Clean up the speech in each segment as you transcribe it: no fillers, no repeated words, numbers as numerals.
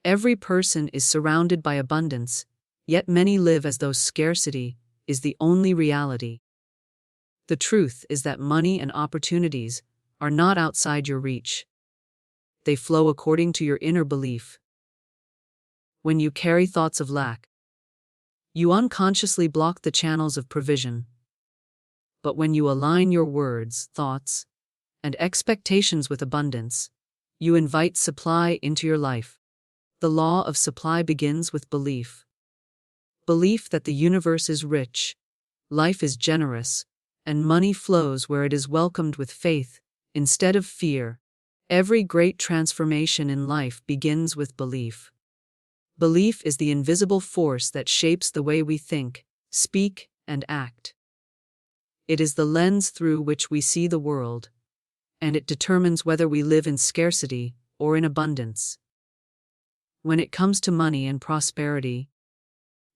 Every person is surrounded by abundance, yet many live as though scarcity is the only reality. The truth is that money and opportunities are not outside your reach. They flow according to your inner belief. When you carry thoughts of lack, you unconsciously block the channels of provision. But when you align your words, thoughts, and expectations with abundance, you invite supply into your life. The law of supply begins with belief. Belief that the universe is rich, life is generous, and money flows where it is welcomed with faith, instead of fear. Every great transformation in life begins with belief. Belief is the invisible force that shapes the way we think, speak, and act. It is the lens through which we see the world, and it determines whether we live in scarcity or in abundance. When it comes to money and prosperity,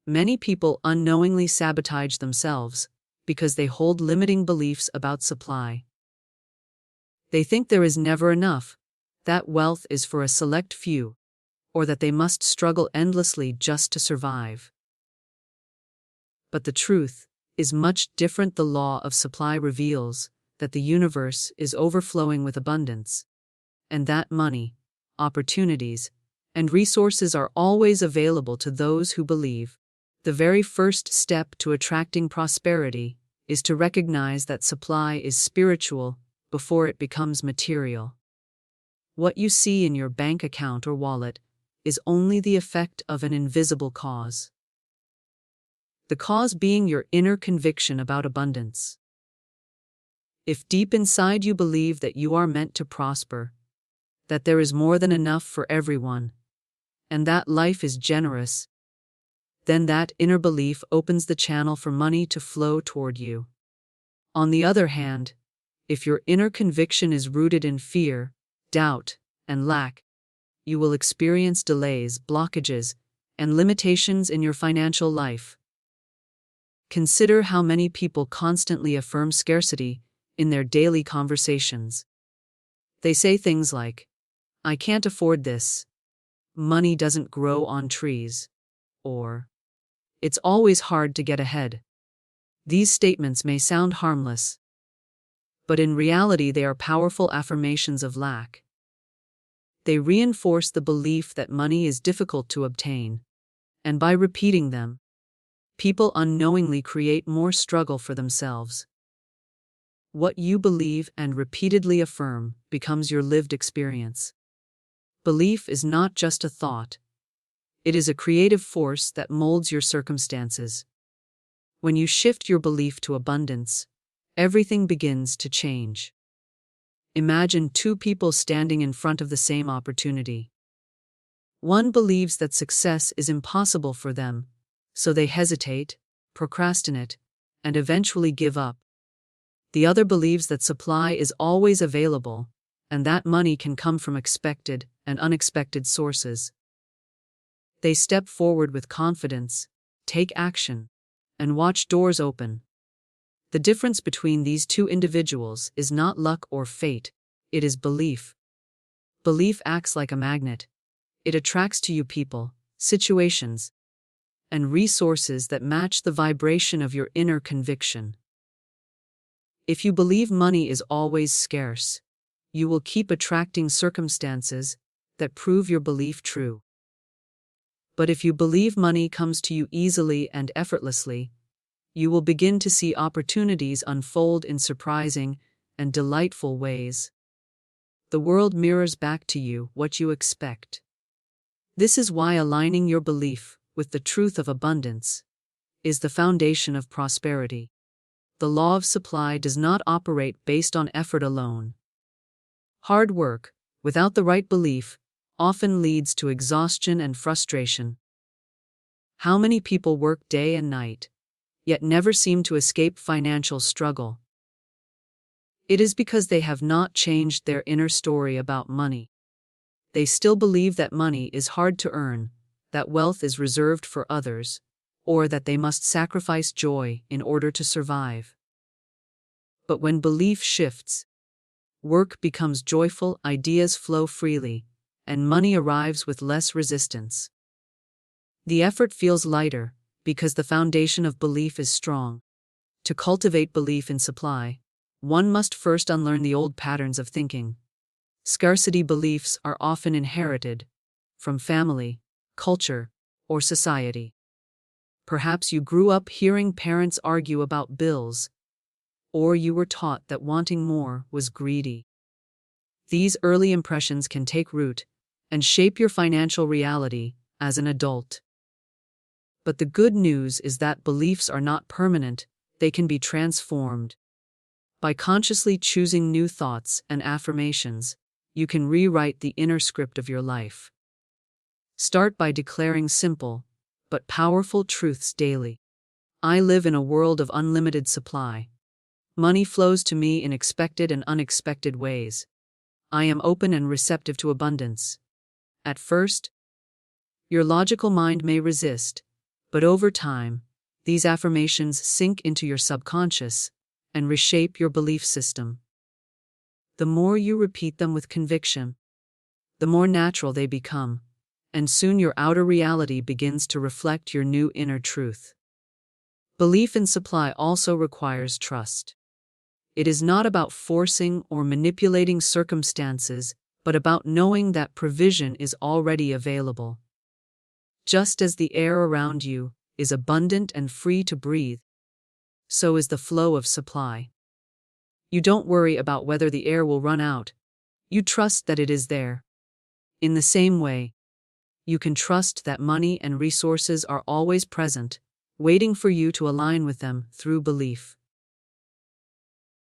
many people unknowingly sabotage themselves because they hold limiting beliefs about supply. They think there is never enough, that wealth is for a select few, or that they must struggle endlessly just to survive. But the truth is much different. The law of supply reveals that the universe is overflowing with abundance, and that money, opportunities, and resources are always available to those who believe. The very first step to attracting prosperity is to recognize that supply is spiritual before it becomes material. What you see in your bank account or wallet is only the effect of an invisible cause. The cause being your inner conviction about abundance. If deep inside you believe that you are meant to prosper, that there is more than enough for everyone, and that life is generous, then that inner belief opens the channel for money to flow toward you. On the other hand, if your inner conviction is rooted in fear, doubt, and lack, you will experience delays, blockages, and limitations in your financial life. Consider how many people constantly affirm scarcity in their daily conversations. They say things like, "I can't afford this," "Money doesn't grow on trees," or "It's always hard to get ahead." These statements may sound harmless, but in reality they are powerful affirmations of lack. They reinforce the belief that money is difficult to obtain, and by repeating them, people unknowingly create more struggle for themselves. What you believe and repeatedly affirm becomes your lived experience. Belief is not just a thought. It is a creative force that molds your circumstances. When you shift your belief to abundance, everything begins to change. Imagine two people standing in front of the same opportunity. One believes that success is impossible for them, so they hesitate, procrastinate, and eventually give up. The other believes that supply is always available, and that money can come from expected and unexpected sources. They step forward with confidence, take action, and watch doors open. The difference between these two individuals is not luck or fate, it is belief. Belief acts like a magnet. It attracts to you people, situations, and resources that match the vibration of your inner conviction. If you believe money is always scarce, you will keep attracting circumstances that prove your belief true. But if you believe money comes to you easily and effortlessly, you will begin to see opportunities unfold in surprising and delightful ways. The world mirrors back to you what you expect. This is why aligning your belief with the truth of abundance is the foundation of prosperity. The law of supply does not operate based on effort alone. Hard work, without the right belief, often leads to exhaustion and frustration. How many people work day and night, yet never seem to escape financial struggle? It is because they have not changed their inner story about money. They still believe that money is hard to earn, that wealth is reserved for others, or that they must sacrifice joy in order to survive. But when belief shifts, work becomes joyful, ideas flow freely, and money arrives with less resistance. The effort feels lighter because the foundation of belief is strong. To cultivate belief in supply, one must first unlearn the old patterns of thinking. Scarcity beliefs are often inherited from family, culture, or society. Perhaps you grew up hearing parents argue about bills, or you were taught that wanting more was greedy. These early impressions can take root and shape your financial reality as an adult. But the good news is that beliefs are not permanent, they can be transformed. By consciously choosing new thoughts and affirmations, you can rewrite the inner script of your life. Start by declaring simple, but powerful truths daily. I live in a world of unlimited supply. Money flows to me in expected and unexpected ways. I am open and receptive to abundance. At first, your logical mind may resist, but over time, these affirmations sink into your subconscious and reshape your belief system. The more you repeat them with conviction, the more natural they become, and soon your outer reality begins to reflect your new inner truth. Belief in supply also requires trust. It is not about forcing or manipulating circumstances, but about knowing that provision is already available. Just as the air around you is abundant and free to breathe, so is the flow of supply. You don't worry about whether the air will run out. You trust that it is there. In the same way, you can trust that money and resources are always present, waiting for you to align with them through belief.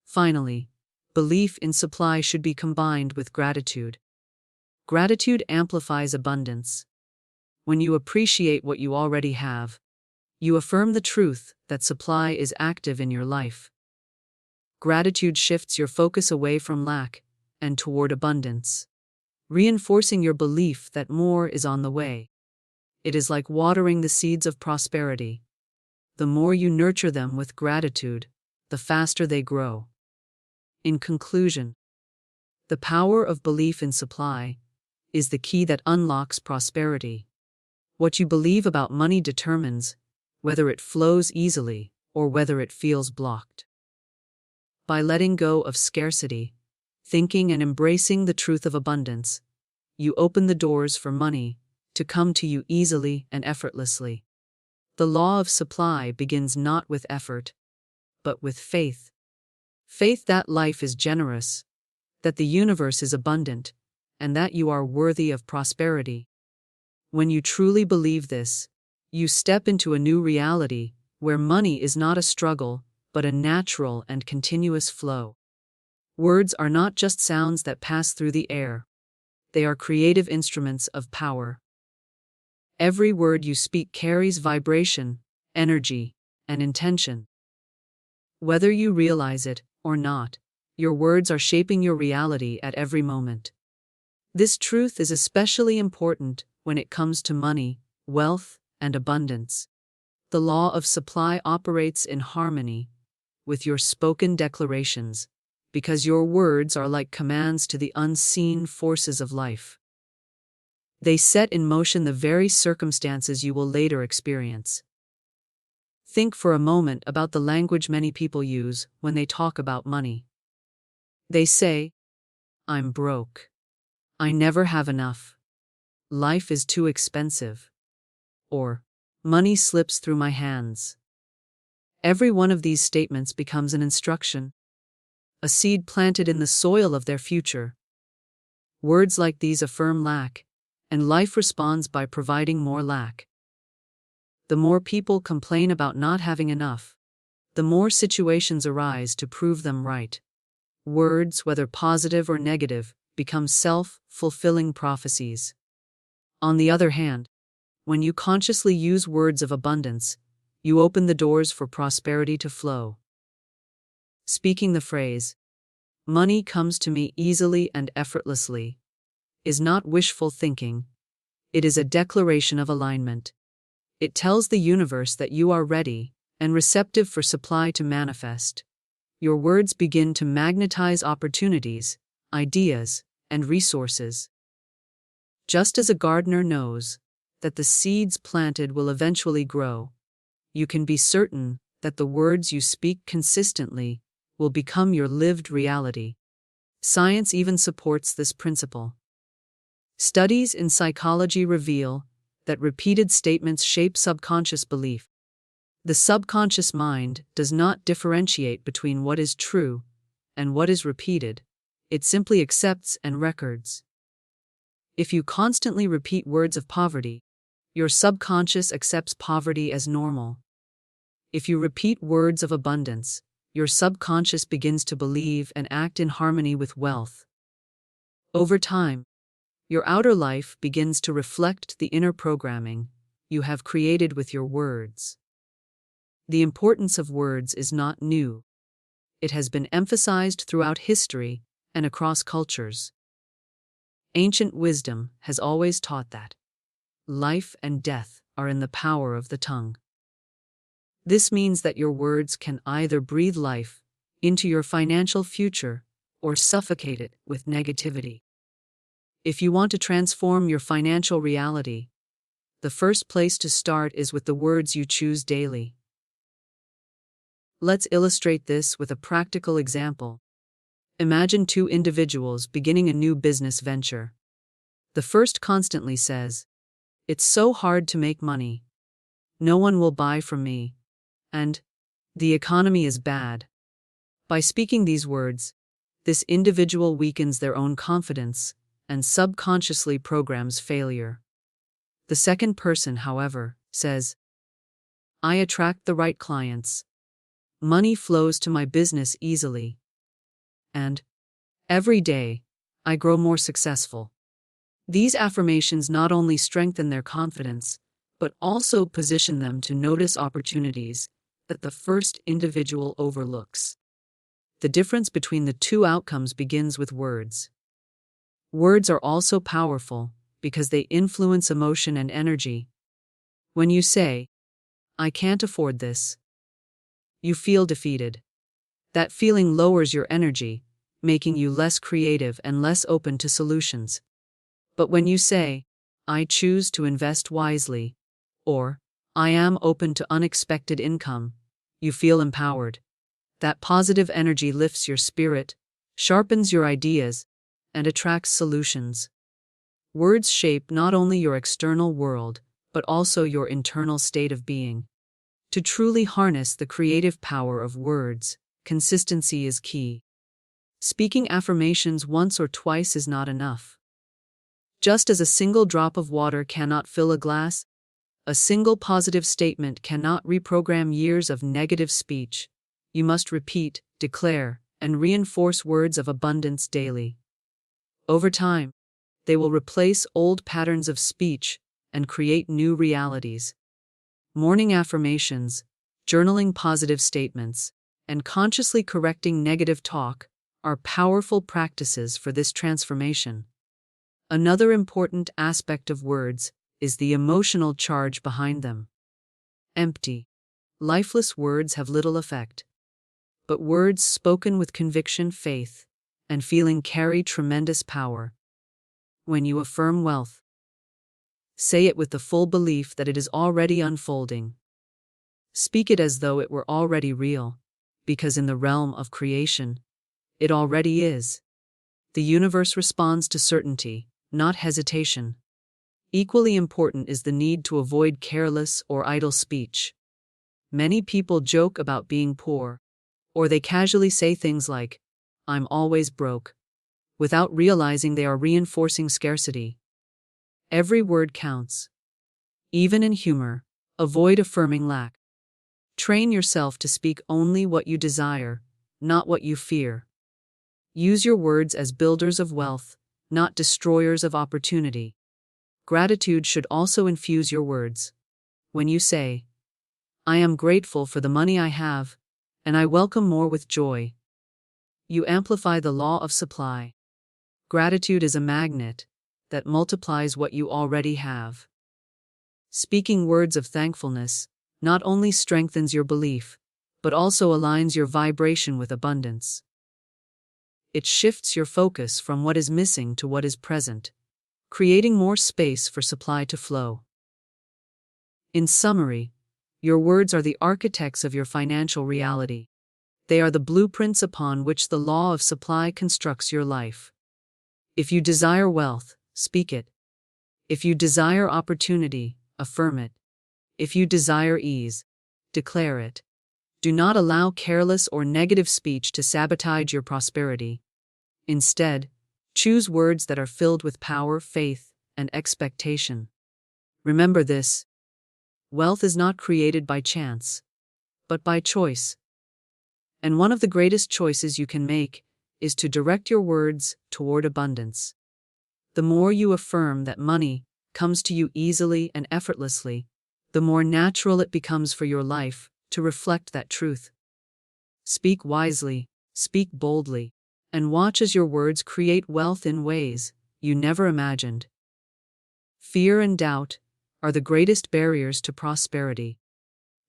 Finally, belief in supply should be combined with gratitude. Gratitude amplifies abundance. When you appreciate what you already have, you affirm the truth that supply is active in your life. Gratitude shifts your focus away from lack and toward abundance, reinforcing your belief that more is on the way. It is like watering the seeds of prosperity. The more you nurture them with gratitude, the faster they grow. In conclusion, the power of belief in supply is the key that unlocks prosperity. What you believe about money determines whether it flows easily or whether it feels blocked. By letting go of scarcity, thinking and embracing the truth of abundance, you open the doors for money to come to you easily and effortlessly. The law of supply begins not with effort, but with faith. Faith that life is generous, that the universe is abundant, and that you are worthy of prosperity. When you truly believe this, you step into a new reality where money is not a struggle, but a natural and continuous flow. Words are not just sounds that pass through the air. They are creative instruments of power. Every word you speak carries vibration, energy, and intention. Whether you realize it or not, your words are shaping your reality at every moment. This truth is especially important when it comes to money, wealth, and abundance. The law of supply operates in harmony with your spoken declarations, because your words are like commands to the unseen forces of life. They set in motion the very circumstances you will later experience. Think for a moment about the language many people use when they talk about money. They say, "I'm broke. I never have enough. Life is too expensive." Or, "Money slips through my hands." Every one of these statements becomes an instruction, a seed planted in the soil of their future. Words like these affirm lack, and life responds by providing more lack. The more people complain about not having enough, the more situations arise to prove them right. Words, whether positive or negative, become self-fulfilling prophecies. On the other hand, when you consciously use words of abundance, you open the doors for prosperity to flow. Speaking the phrase, "Money comes to me easily and effortlessly," is not wishful thinking. It is a declaration of alignment. It tells the universe that you are ready and receptive for supply to manifest. Your words begin to magnetize opportunities, ideas, and resources. Just as a gardener knows that the seeds planted will eventually grow, you can be certain that the words you speak consistently will become your lived reality. Science even supports this principle. Studies in psychology reveal that repeated statements shape subconscious belief. The subconscious mind does not differentiate between what is true and what is repeated. It simply accepts and records. If you constantly repeat words of poverty, your subconscious accepts poverty as normal. If you repeat words of abundance, your subconscious begins to believe and act in harmony with wealth. Over time, your outer life begins to reflect the inner programming you have created with your words. The importance of words is not new. It has been emphasized throughout history and across cultures. Ancient wisdom has always taught that life and death are in the power of the tongue. This means that your words can either breathe life into your financial future or suffocate it with negativity. If you want to transform your financial reality, the first place to start is with the words you choose daily. Let's illustrate this with a practical example. Imagine two individuals beginning a new business venture. The first constantly says, "It's so hard to make money. No one will buy from me," and "The economy is bad." By speaking these words, this individual weakens their own confidence and subconsciously programs failure. The second person, however, says, "I attract the right clients. Money flows to my business easily. And every day, I grow more successful." These affirmations not only strengthen their confidence, but also position them to notice opportunities that the first individual overlooks. The difference between the two outcomes begins with words. Words are also powerful because they influence emotion and energy. When you say, "I can't afford this," you feel defeated. That feeling lowers your energy, making you less creative and less open to solutions. But when you say, "I choose to invest wisely," or "I am open to unexpected income," you feel empowered. That positive energy lifts your spirit, sharpens your ideas, and attracts solutions. Words shape not only your external world, but also your internal state of being. To truly harness the creative power of words, consistency is key. Speaking affirmations once or twice is not enough. Just as a single drop of water cannot fill a glass, a single positive statement cannot reprogram years of negative speech. You must repeat, declare, and reinforce words of abundance daily. Over time, they will replace old patterns of speech and create new realities. Morning affirmations, journaling positive statements, and consciously correcting negative talk are powerful practices for this transformation. Another important aspect of words is the emotional charge behind them. Empty, lifeless words have little effect. But words spoken with conviction, faith, and feeling carry tremendous power. When you affirm wealth, say it with the full belief that it is already unfolding. Speak it as though it were already real, because in the realm of creation, it already is. The universe responds to certainty, not hesitation. Equally important is the need to avoid careless or idle speech. Many people joke about being poor, or they casually say things like, "I'm always broke," without realizing they are reinforcing scarcity. Every word counts. Even in humor, avoid affirming lack. Train yourself to speak only what you desire, not what you fear. Use your words as builders of wealth, not destroyers of opportunity. Gratitude should also infuse your words. When you say, "I am grateful for the money I have, and I welcome more with joy," you amplify the law of supply. Gratitude is a magnet that multiplies what you already have. Speaking words of thankfulness not only strengthens your belief, but also aligns your vibration with abundance. It shifts your focus from what is missing to what is present. creating more space for supply to flow. In summary, your words are the architects of your financial reality. They are the blueprints upon which the law of supply constructs your life. If you desire wealth, speak it. If you desire opportunity, affirm it. If you desire ease, declare it. Do not allow careless or negative speech to sabotage your prosperity. Instead, choose words that are filled with power, faith, and expectation. Remember this: wealth is not created by chance, but by choice. And one of the greatest choices you can make is to direct your words toward abundance. The more you affirm that money comes to you easily and effortlessly, the more natural it becomes for your life to reflect that truth. Speak wisely, speak boldly, and watch as your words create wealth in ways you never imagined. Fear and doubt are the greatest barriers to prosperity.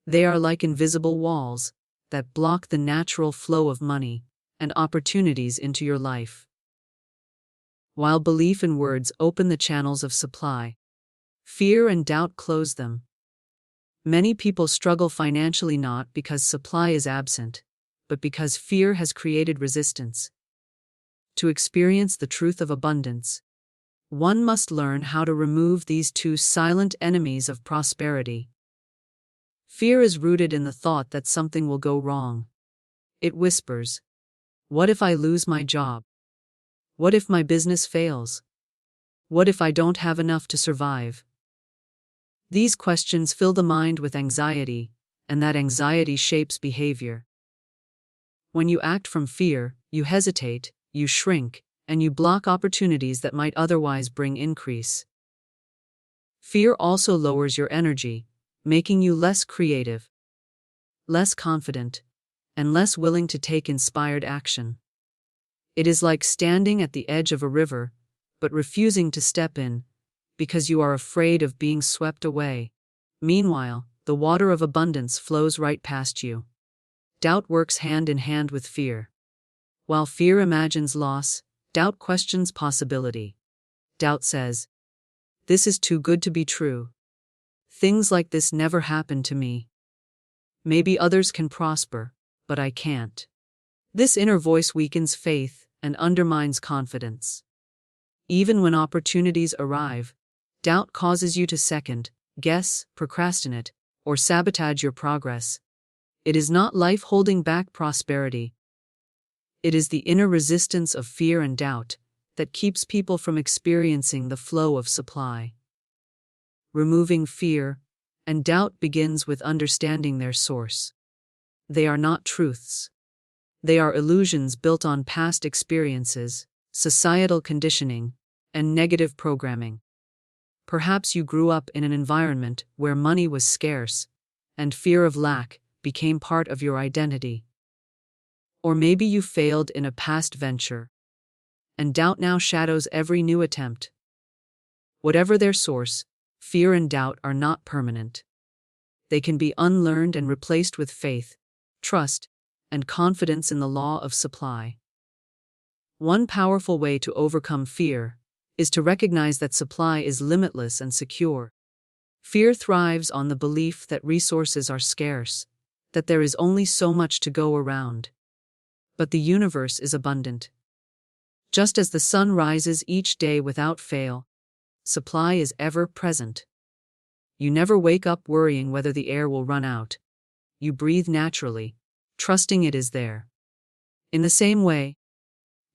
They are like invisible walls that block the natural flow of money and opportunities into your life. While belief in words open the channels of supply, fear and doubt close them. Many people struggle financially not because supply is absent, but because fear has created resistance. To experience the truth of abundance, one must learn how to remove these two silent enemies of prosperity. Fear is rooted in the thought that something will go wrong. It whispers, "What if I lose my job? What if my business fails? What if I don't have enough to survive?" These questions fill the mind with anxiety, and that anxiety shapes behavior. When you act from fear, you hesitate, you shrink, and you block opportunities that might otherwise bring increase. Fear also lowers your energy, making you less creative, less confident, and less willing to take inspired action. It is like standing at the edge of a river, but refusing to step in, because you are afraid of being swept away. Meanwhile, the water of abundance flows right past you. Doubt works hand in hand with fear. While fear imagines loss, doubt questions possibility. Doubt says, "This is too good to be true. Things like this never happen to me. Maybe others can prosper, but I can't." This inner voice weakens faith and undermines confidence. Even when opportunities arrive, doubt causes you to second, guess, procrastinate, or sabotage your progress. It is not life holding back prosperity. It is the inner resistance of fear and doubt that keeps people from experiencing the flow of supply. Removing fear and doubt begins with understanding their source. They are not truths. They are illusions built on past experiences, societal conditioning, and negative programming. Perhaps you grew up in an environment where money was scarce, and fear of lack became part of your identity. Or maybe you failed in a past venture, and doubt now shadows every new attempt. Whatever their source, fear and doubt are not permanent. They can be unlearned and replaced with faith, trust, and confidence in the law of supply. One powerful way to overcome fear is to recognize that supply is limitless and secure. Fear thrives on the belief that resources are scarce, that there is only so much to go around. But the universe is abundant. Just as the sun rises each day without fail, supply is ever present. You never wake up worrying whether the air will run out. You breathe naturally, trusting it is there. In the same way,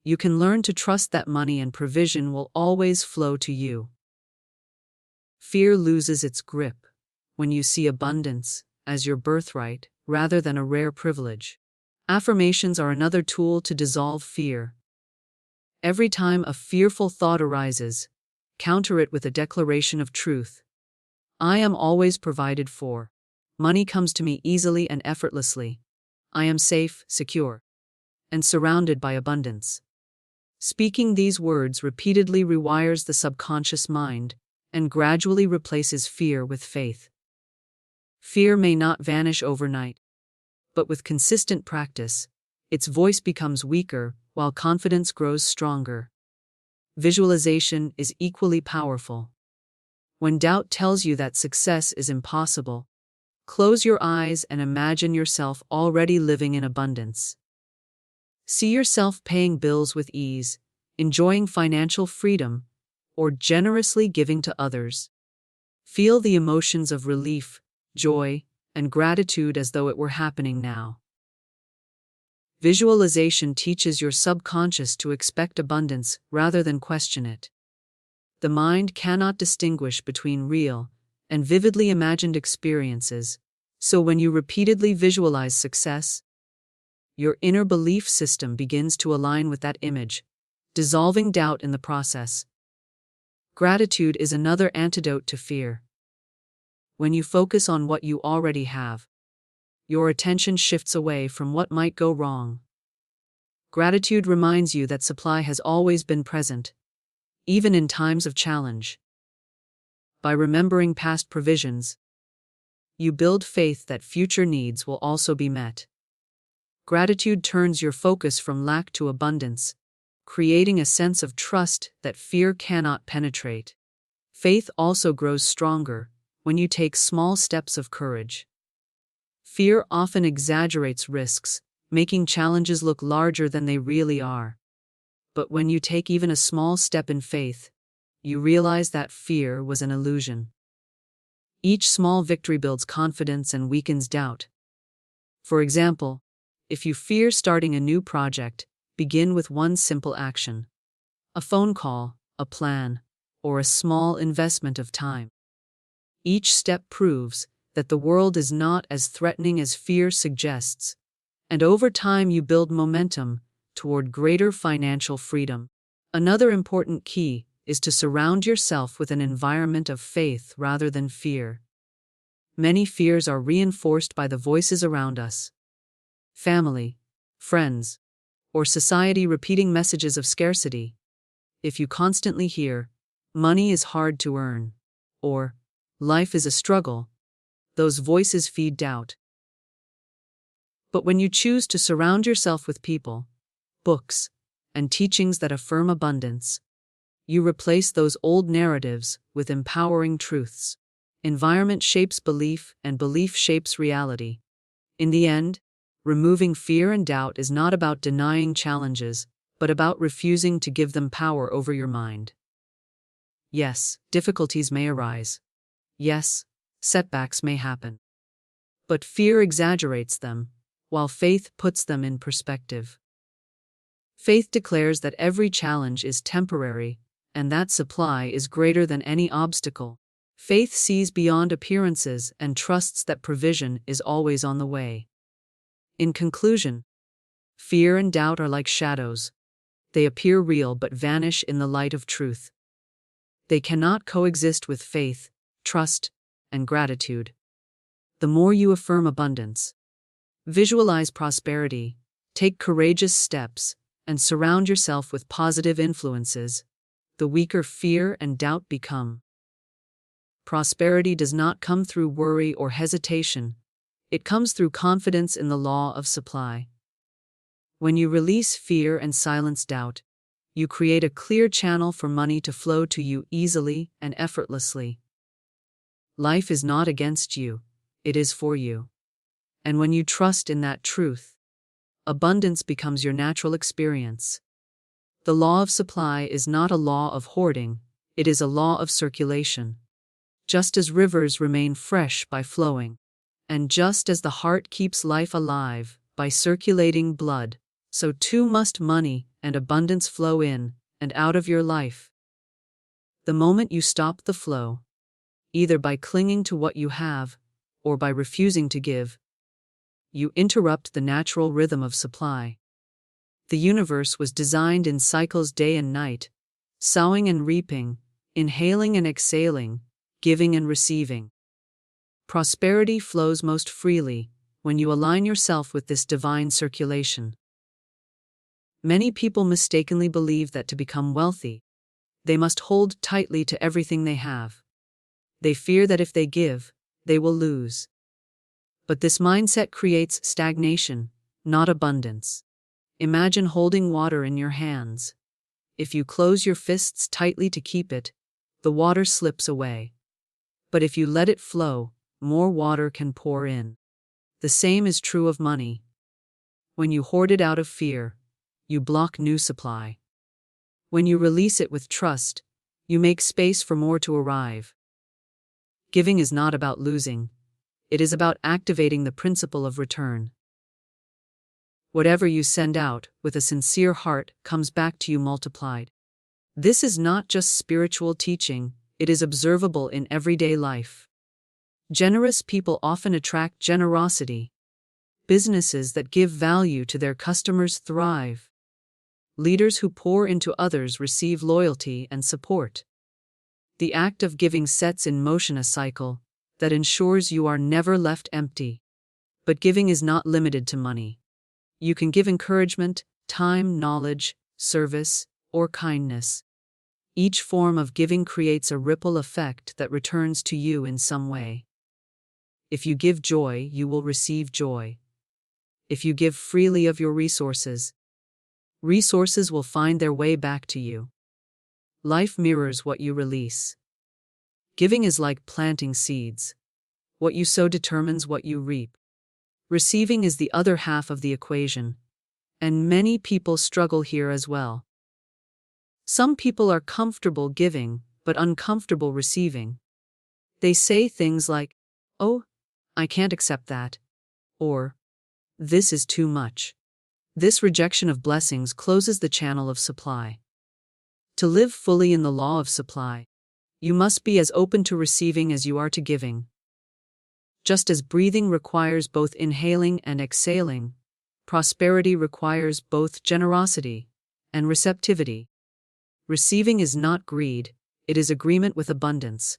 you can learn to trust that money and provision will always flow to you. Fear loses its grip when you see abundance as your birthright rather than a rare privilege. Affirmations are another tool to dissolve fear. Every time a fearful thought arises, counter it with a declaration of truth. I am always provided for. Money comes to me easily and effortlessly. I am safe, secure, and surrounded by abundance. Speaking these words repeatedly rewires the subconscious mind and gradually replaces fear with faith. Fear may not vanish overnight, but with consistent practice, its voice becomes weaker while confidence grows stronger. visualization is equally powerful. When doubt tells you that success is impossible, close your eyes and imagine yourself already living in abundance. See yourself paying bills with ease, enjoying financial freedom, or generously giving to others. Feel the emotions of relief, joy, and gratitude as though it were happening now. Visualization teaches your subconscious to expect abundance rather than question it. The mind cannot distinguish between real and vividly imagined experiences, so when you repeatedly visualize success, your inner belief system begins to align with that image, dissolving doubt in the process. Gratitude is another antidote to fear. When you focus on what you already have, your attention shifts away from what might go wrong. Gratitude reminds you that supply has always been present, even in times of challenge. By remembering past provisions, you build faith that future needs will also be met. Gratitude turns your focus from lack to abundance, creating a sense of trust that fear cannot penetrate. Faith also grows stronger when you take small steps of courage. Fear often exaggerates risks, making challenges look larger than they really are. But when you take even a small step in faith, you realize that fear was an illusion. Each small victory builds confidence and weakens doubt. For example, if you fear starting a new project, begin with one simple action: a phone call, a plan, or a small investment of time. Each step proves that the world is not as threatening as fear suggests, and over time you build momentum toward greater financial freedom. Another important key is to surround yourself with an environment of faith rather than fear. Many fears are reinforced by the voices around us: family, friends, or society repeating messages of scarcity. If you constantly hear, "money is hard to earn," or "life is a struggle," those voices feed doubt. But when you choose to surround yourself with people, books, and teachings that affirm abundance, you replace those old narratives with empowering truths. Environment shapes belief, and belief shapes reality. In the end, removing fear and doubt is not about denying challenges, but about refusing to give them power over your mind. Yes, difficulties may arise. Yes, setbacks may happen. But fear exaggerates them, while faith puts them in perspective. Faith declares that every challenge is temporary, and that supply is greater than any obstacle. Faith sees beyond appearances and trusts that provision is always on the way. In conclusion, fear and doubt are like shadows. They appear real but vanish in the light of truth. They cannot coexist with faith, trust, and gratitude. The more you affirm abundance, visualize prosperity, take courageous steps, and surround yourself with positive influences, the weaker fear and doubt become. Prosperity does not come through worry or hesitation. It comes through confidence in the law of supply. When you release fear and silence doubt, you create a clear channel for money to flow to you easily and effortlessly. Life is not against you, it is for you. And when you trust in that truth, abundance becomes your natural experience. The law of supply is not a law of hoarding, it is a law of circulation. Just as rivers remain fresh by flowing, and just as the heart keeps life alive by circulating blood, so too must money and abundance flow in and out of your life. The moment you stop the flow, either by clinging to what you have or by refusing to give, you interrupt the natural rhythm of supply. The universe was designed in cycles day and night, sowing and reaping, inhaling and exhaling, giving and receiving. Prosperity flows most freely when you align yourself with this divine circulation. Many people mistakenly believe that to become wealthy, they must hold tightly to everything they have. They fear that if they give, they will lose. But this mindset creates stagnation, not abundance. Imagine holding water in your hands. If you close your fists tightly to keep it, the water slips away. But if you let it flow, more water can pour in. The same is true of money. When you hoard it out of fear, you block new supply. When you release it with trust, you make space for more to arrive. Giving is not about losing. It is about activating the principle of return. Whatever you send out with a sincere heart comes back to you multiplied. This is not just spiritual teaching, it is observable in everyday life. Generous people often attract generosity. Businesses that give value to their customers thrive. Leaders who pour into others receive loyalty and support. The act of giving sets in motion a cycle that ensures you are never left empty. But giving is not limited to money. You can give encouragement, time, knowledge, service, or kindness. Each form of giving creates a ripple effect that returns to you in some way. If you give joy, you will receive joy. If you give freely of your resources, resources will find their way back to you. Life mirrors what you release. Giving is like planting seeds. What you sow determines what you reap. Receiving is the other half of the equation, and many people struggle here as well. Some people are comfortable giving, but uncomfortable receiving. They say things like, "Oh, I can't accept that," or "This is too much." This rejection of blessings closes the channel of supply. To live fully in the law of supply, you must be as open to receiving as you are to giving. Just as breathing requires both inhaling and exhaling, prosperity requires both generosity and receptivity. Receiving is not greed, it is agreement with abundance.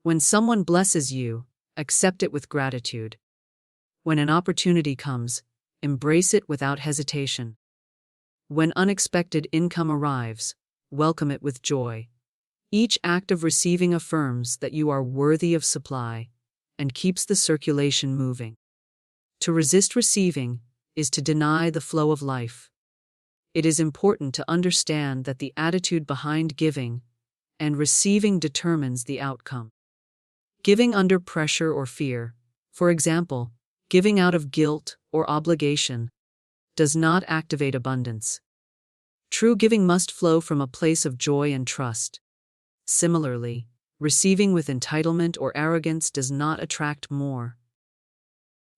When someone blesses you, accept it with gratitude. When an opportunity comes, embrace it without hesitation. When unexpected income arrives, welcome it with joy. Each act of receiving affirms that you are worthy of supply and keeps the circulation moving. To resist receiving is to deny the flow of life. It is important to understand that the attitude behind giving and receiving determines the outcome. Giving under pressure or fear, for example, giving out of guilt or obligation, does not activate abundance. True giving must flow from a place of joy and trust. Similarly, receiving with entitlement or arrogance does not attract more.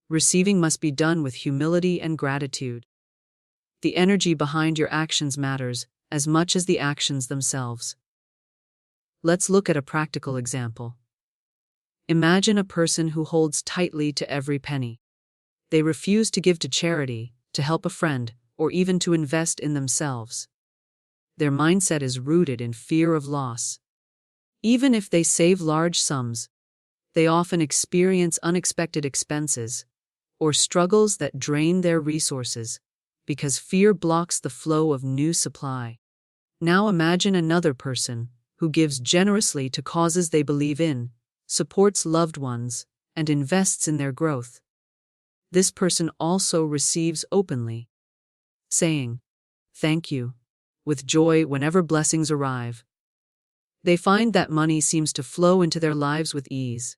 Receiving must be done with humility and gratitude. The energy behind your actions matters as much as the actions themselves. Let's look at a practical example. Imagine a person who holds tightly to every penny. They refuse to give to charity, to help a friend, or even to invest in themselves. Their mindset is rooted in fear of loss. Even if they save large sums, they often experience unexpected expenses or struggles that drain their resources because fear blocks the flow of new supply. Now imagine another person who gives generously to causes they believe in, supports loved ones, and invests in their growth. This person also receives openly, saying, "Thank you," with joy whenever blessings arrive. They find that money seems to flow into their lives with ease.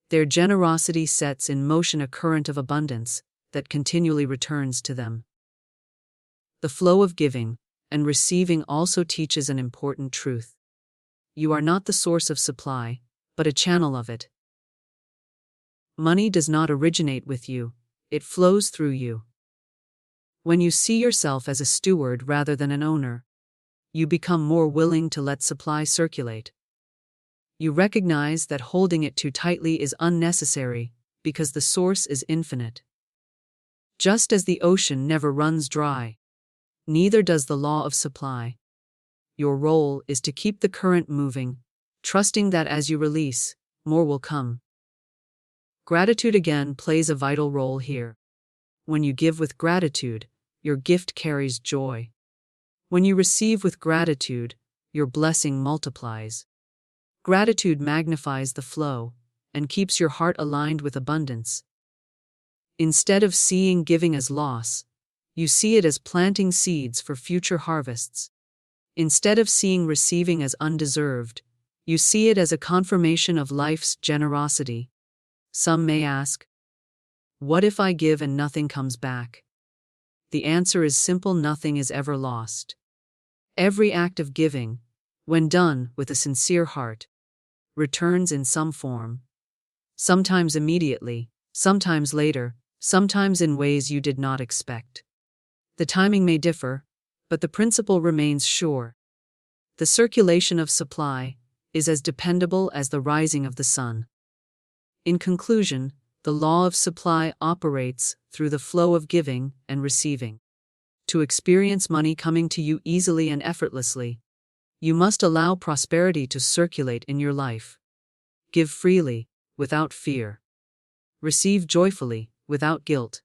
Their generosity sets in motion a current of abundance that continually returns to them. The flow of giving and receiving also teaches an important truth. You are not the source of supply, but a channel of it. Money does not originate with you, it flows through you. When you see yourself as a steward rather than an owner, you become more willing to let supply circulate. You recognize that holding it too tightly is unnecessary because the source is infinite. Just as the ocean never runs dry, neither does the law of supply. Your role is to keep the current moving, trusting that as you release, more will come. Gratitude again plays a vital role here. When you give with gratitude, your gift carries joy. When you receive with gratitude, your blessing multiplies. Gratitude magnifies the flow and keeps your heart aligned with abundance. Instead of seeing giving as loss, you see it as planting seeds for future harvests. Instead of seeing receiving as undeserved, you see it as a confirmation of life's generosity. Some may ask, what if I give and nothing comes back? The answer is simple: nothing is ever lost. Every act of giving, when done with a sincere heart, returns in some form. Sometimes immediately, sometimes later, sometimes in ways you did not expect. The timing may differ, but the principle remains sure. The circulation of supply is as dependable as the rising of the sun. In conclusion, the law of supply operates through the flow of giving and receiving. To experience money coming to you easily and effortlessly, you must allow prosperity to circulate in your life. Give freely, without fear. Receive joyfully, without guilt.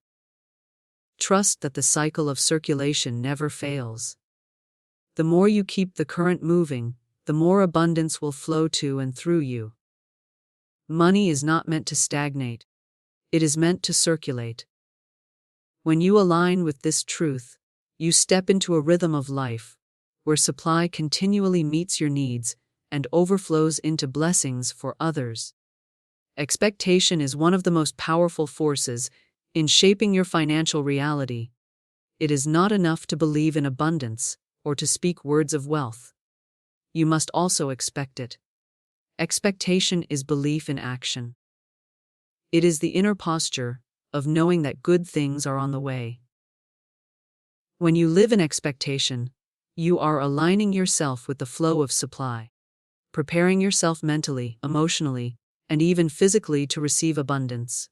Trust that the cycle of circulation never fails. The more you keep the current moving, the more abundance will flow to and through you. Money is not meant to stagnate. It is meant to circulate. When you align with this truth, you step into a rhythm of life, where supply continually meets your needs and overflows into blessings for others. Expectation is one of the most powerful forces in shaping your financial reality. It is not enough to believe in abundance or to speak words of wealth. You must also expect it. Expectation is belief in action. It is the inner posture of knowing that good things are on the way. When you live in expectation, you are aligning yourself with the flow of supply, preparing yourself mentally, emotionally, and even physically to receive abundance.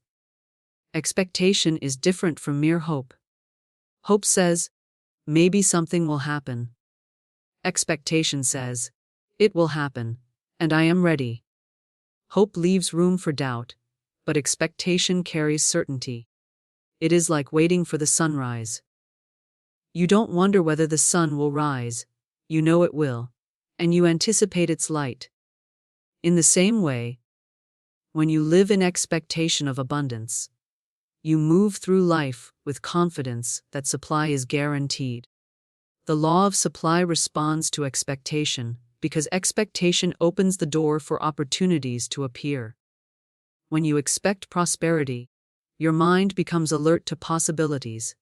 Expectation is different from mere hope. Hope says, maybe something will happen. Expectation says, it will happen, and I am ready. Hope leaves room for doubt, but expectation carries certainty. It is like waiting for the sunrise. You don't wonder whether the sun will rise, you know it will, and you anticipate its light. In the same way, when you live in expectation of abundance, you move through life with confidence that supply is guaranteed. The law of supply responds to expectation because expectation opens the door for opportunities to appear. When you expect prosperity, your mind becomes alert to possibilities.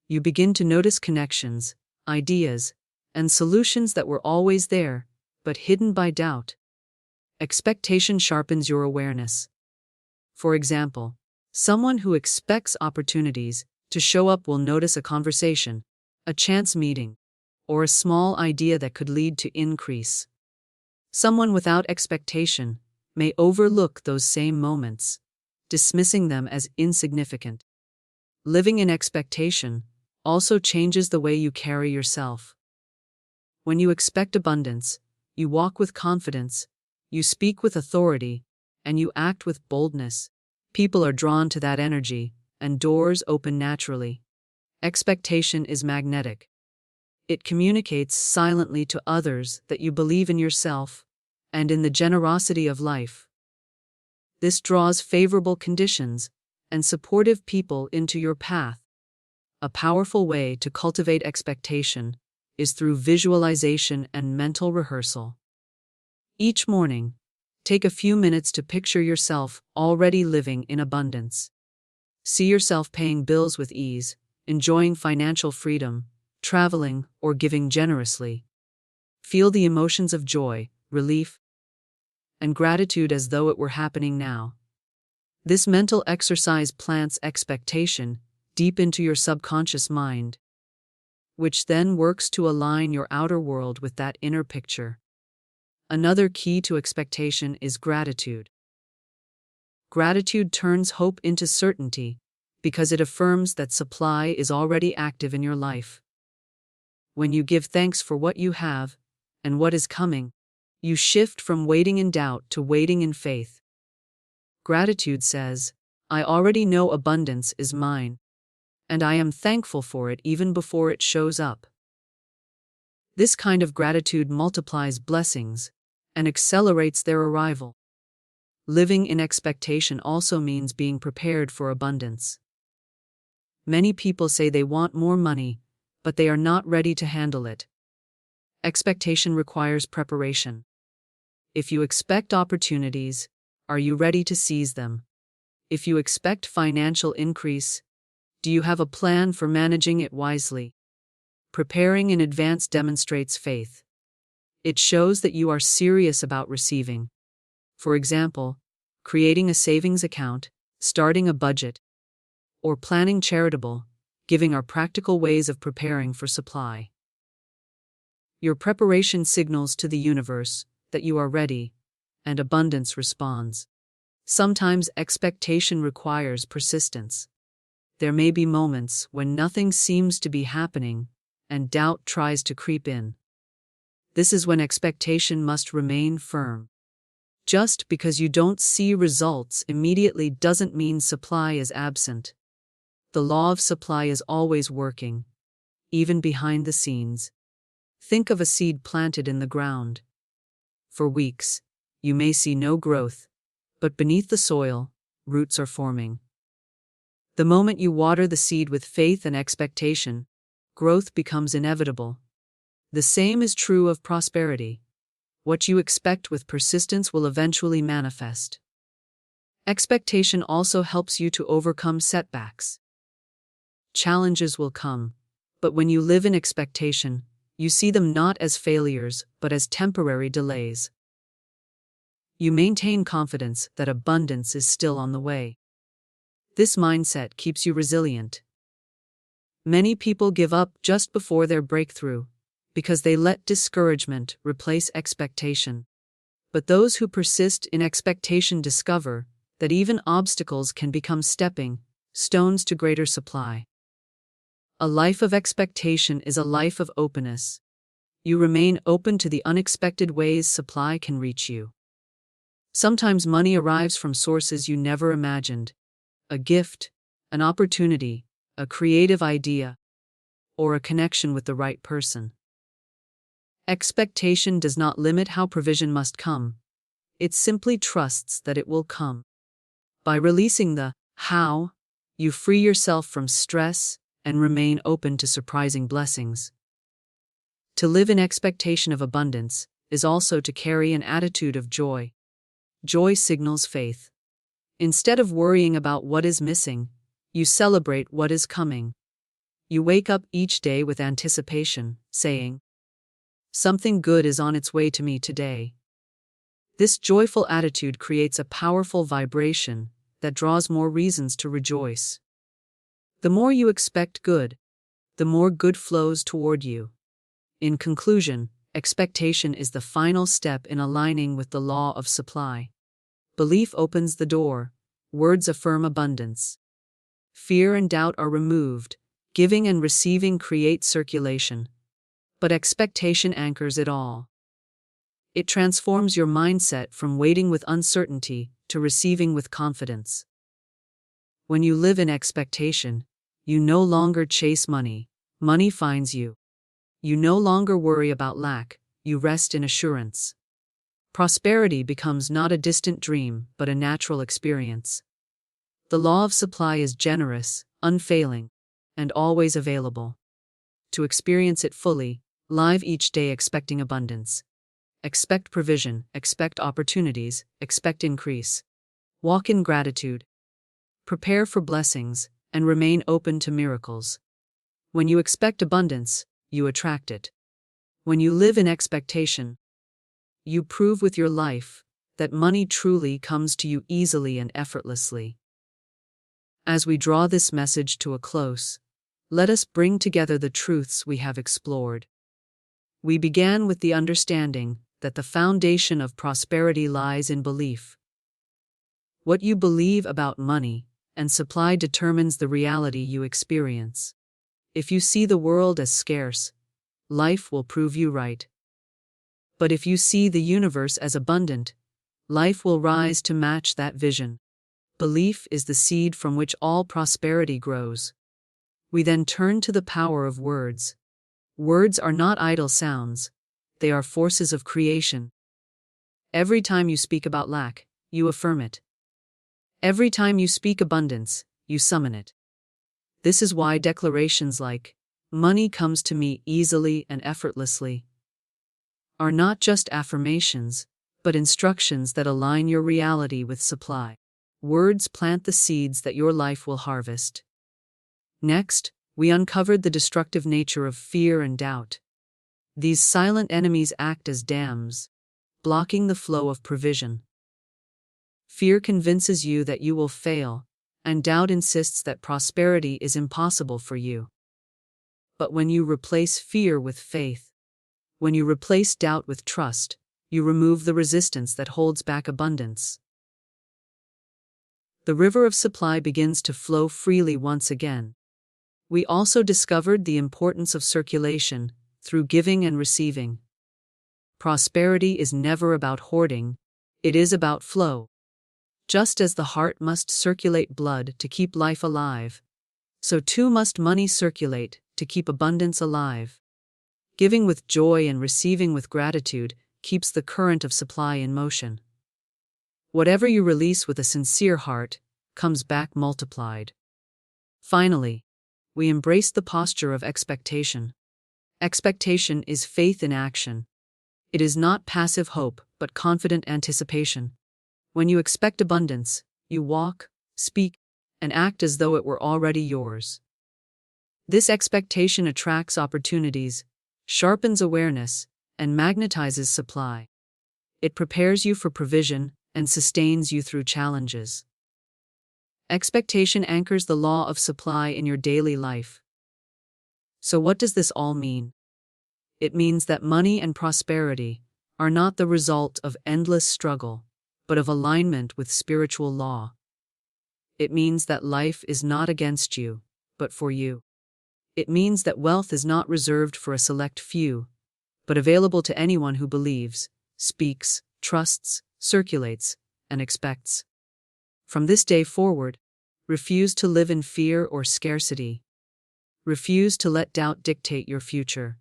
You begin to notice connections, ideas, and solutions that were always there, but hidden by doubt. Expectation sharpens your awareness. For example, someone who expects opportunities to show up will notice a conversation, a chance meeting, or a small idea that could lead to increase. Someone without expectation may overlook those same moments, dismissing them as insignificant. Living in expectation also changes the way you carry yourself. When you expect abundance, you walk with confidence, you speak with authority, and you act with boldness. People are drawn to that energy, and doors open naturally. Expectation is magnetic. It communicates silently to others that you believe in yourself and in the generosity of life. This draws favorable conditions and supportive people into your path. A powerful way to cultivate expectation is through visualization and mental rehearsal. Each morning, take a few minutes to picture yourself already living in abundance. See yourself paying bills with ease, enjoying financial freedom, traveling, or giving generously. Feel the emotions of joy, relief, and gratitude as though it were happening now. This mental exercise plants expectation deep into your subconscious mind, which then works to align your outer world with that inner picture. Another key to expectation is gratitude. Gratitude turns hope into certainty because it affirms that supply is already active in your life. When you give thanks for what you have and what is coming, you shift from waiting in doubt to waiting in faith. Gratitude says, I already know abundance is mine, and I am thankful for it even before it shows up. This kind of gratitude multiplies blessings and accelerates their arrival. Living in expectation also means being prepared for abundance. Many people say they want more money, but they are not ready to handle it. Expectation requires preparation. If you expect opportunities, are you ready to seize them? If you expect financial increase, do you have a plan for managing it wisely? Preparing in advance demonstrates faith. It shows that you are serious about receiving. For example, creating a savings account, starting a budget, or planning charitable giving are practical ways of preparing for supply. Your preparation signals to the universe that you are ready, and abundance responds. Sometimes expectation requires persistence. There may be moments when nothing seems to be happening, and doubt tries to creep in. This is when expectation must remain firm. Just because you don't see results immediately doesn't mean supply is absent. The law of supply is always working, even behind the scenes. Think of a seed planted in the ground. For weeks, you may see no growth, but beneath the soil, roots are forming. The moment you water the seed with faith and expectation, growth becomes inevitable. The same is true of prosperity. What you expect with persistence will eventually manifest. Expectation also helps you to overcome setbacks. Challenges will come, but when you live in expectation, you see them not as failures but as temporary delays. You maintain confidence that abundance is still on the way. This mindset keeps you resilient. Many people give up just before their breakthrough because they let discouragement replace expectation. But those who persist in expectation discover that even obstacles can become stepping stones to greater supply. A life of expectation is a life of openness. You remain open to the unexpected ways supply can reach you. Sometimes money arrives from sources you never imagined. A gift, an opportunity, a creative idea, or a connection with the right person. Expectation does not limit how provision must come. It simply trusts that it will come. By releasing the how, you free yourself from stress and remain open to surprising blessings. To live in expectation of abundance is also to carry an attitude of joy. Joy signals faith. Instead of worrying about what is missing, you celebrate what is coming. You wake up each day with anticipation, saying, "Something good is on its way to me today." This joyful attitude creates a powerful vibration that draws more reasons to rejoice. The more you expect good, the more good flows toward you. In conclusion, expectation is the final step in aligning with the law of supply. Belief opens the door, words affirm abundance. Fear and doubt are removed, giving and receiving create circulation. But expectation anchors it all. It transforms your mindset from waiting with uncertainty to receiving with confidence. When you live in expectation, you no longer chase money, money finds you. You no longer worry about lack, you rest in assurance. Prosperity becomes not a distant dream but a natural experience. The law of supply is generous, unfailing, and always available. To experience it fully, live each day expecting abundance. Expect provision, expect opportunities, expect increase. Walk in gratitude. Prepare for blessings, and remain open to miracles. When you expect abundance, you attract it. When you live in expectation, you prove with your life that money truly comes to you easily and effortlessly. As we draw this message to a close, let us bring together the truths we have explored. We began with the understanding that the foundation of prosperity lies in belief. What you believe about money and supply determines the reality you experience. If you see the world as scarce, life will prove you right. But if you see the universe as abundant, life will rise to match that vision. Belief is the seed from which all prosperity grows. We then turn to the power of words. Words are not idle sounds, they are forces of creation. Every time you speak about lack, you affirm it. Every time you speak abundance, you summon it. This is why declarations like, "Money comes to me easily and effortlessly," are not just affirmations, but instructions that align your reality with supply. Words plant the seeds that your life will harvest. Next, we uncovered the destructive nature of fear and doubt. These silent enemies act as dams, blocking the flow of provision. Fear convinces you that you will fail, and doubt insists that prosperity is impossible for you. But when you replace fear with faith, when you replace doubt with trust, you remove the resistance that holds back abundance. The river of supply begins to flow freely once again. We also discovered the importance of circulation through giving and receiving. Prosperity is never about hoarding, it is about flow. Just as the heart must circulate blood to keep life alive, so too must money circulate to keep abundance alive. Giving with joy and receiving with gratitude keeps the current of supply in motion. Whatever you release with a sincere heart comes back multiplied. Finally, we embrace the posture of expectation. Expectation is faith in action. It is not passive hope, but confident anticipation. When you expect abundance, you walk, speak, and act as though it were already yours. This expectation attracts opportunities, sharpens awareness, and magnetizes supply. It prepares you for provision and sustains you through challenges. Expectation anchors the law of supply in your daily life. So what does this all mean? It means that money and prosperity are not the result of endless struggle, but of alignment with spiritual law. It means that life is not against you, but for you. It means that wealth is not reserved for a select few, but available to anyone who believes, speaks, trusts, circulates, and expects. From this day forward, refuse to live in fear or scarcity. Refuse to let doubt dictate your future.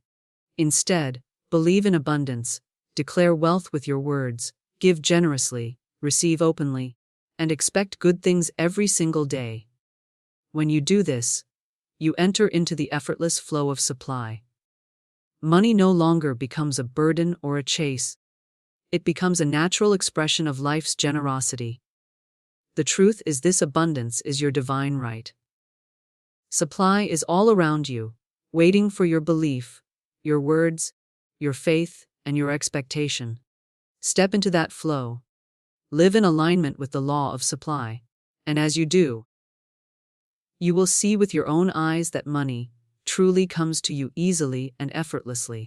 Instead, believe in abundance, declare wealth with your words, give generously, receive openly, and expect good things every single day. When you do this, you enter into the effortless flow of supply. Money no longer becomes a burden or a chase. It becomes a natural expression of life's generosity. The truth is, this abundance is your divine right. Supply is all around you, waiting for your belief, your words, your faith, and your expectation. Step into that flow. Live in alignment with the law of supply. And as you do, you will see with your own eyes that money truly comes to you easily and effortlessly.